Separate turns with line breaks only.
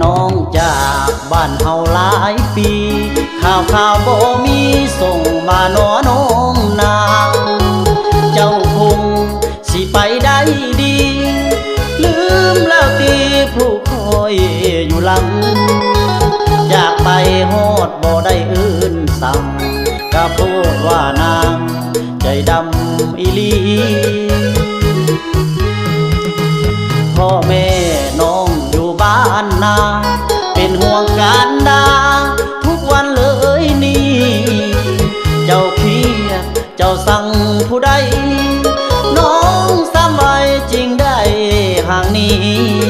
น้องจากบ้านเฮาหลายปีข่าวบ่มีส่งมาหนอน้องนางเจ้าคงสิไปได้ดีลืมแล้วตีผู้คอยอยู่หลังจากไปฮอดบ่ได้อื่นสั่งก็พูดว่านางใจดำอีหลีพ่อแม่น้องอยู่บ้านนา